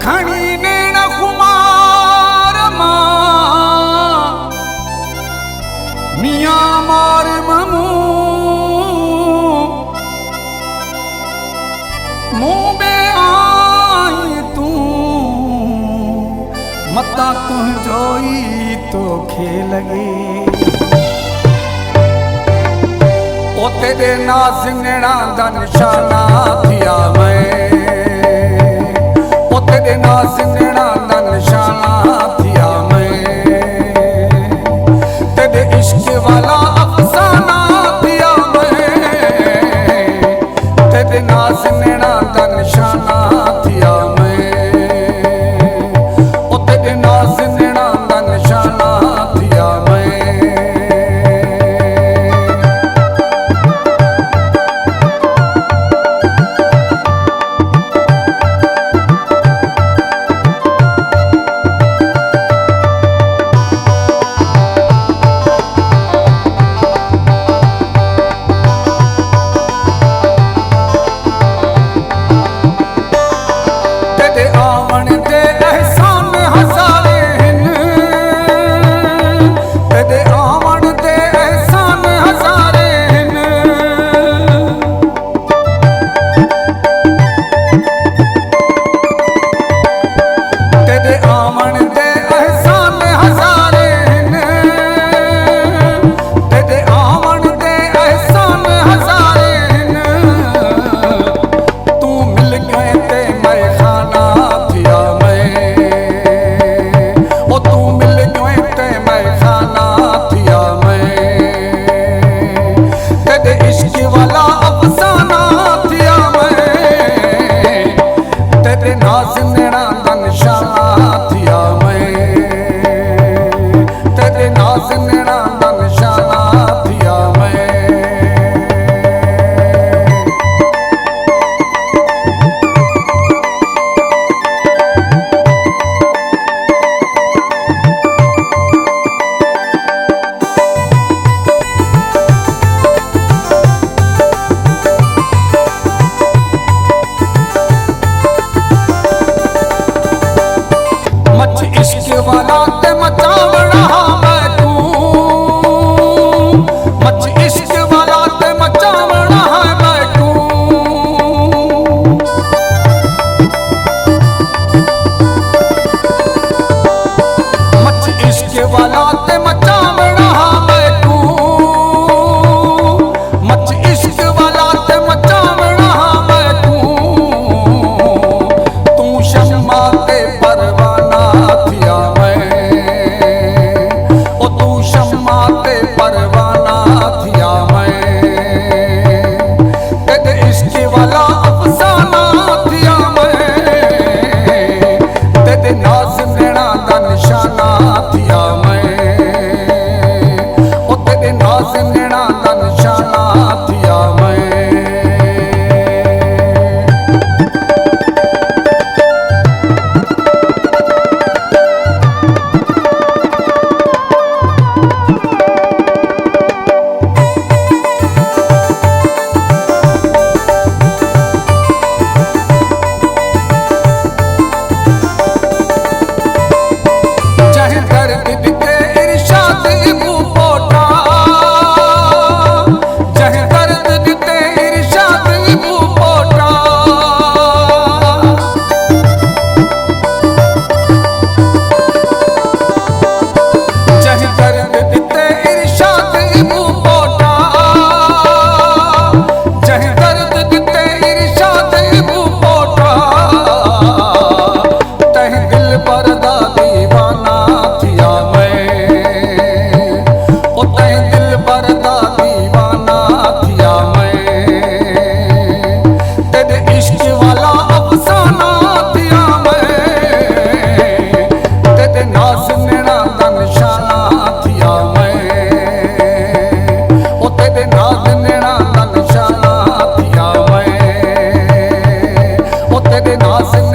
खणी नेण खुमार मां मियां मार ममू मुंह में आई तू मता तुझो ई तो लगे ओ तेरे नाज़ दा निशाना थिया मैं तेरे नाज़ दा निशाना थिया मैं तेरे इश्क वाला अफसाना थिया मैं तेरे नाज़ दा निशाना थिया मैं ओ तेरे नाज़ दा निशाना थिया मैं इश्क वाला ते मचावड़ा मैं तू मच इश्क वाला ते मचावड़ा मैं तू मच इश्क वाला ते मचावड़ा मैं तू मच इश्क वाला ते मचावड़ा मैं तू शम्मा ते परवाना थिया मैं ओ तू शम्मा ते परवाना थिया मैं तेरे इश्क वाला अफसाना थिया मैं तेरे नाज़ दा निशाना थिया मैं ओ तेरे नाज़ दा निशाना थिया मैं दर्द दिते इरशाद इबू पोटा तेरे नास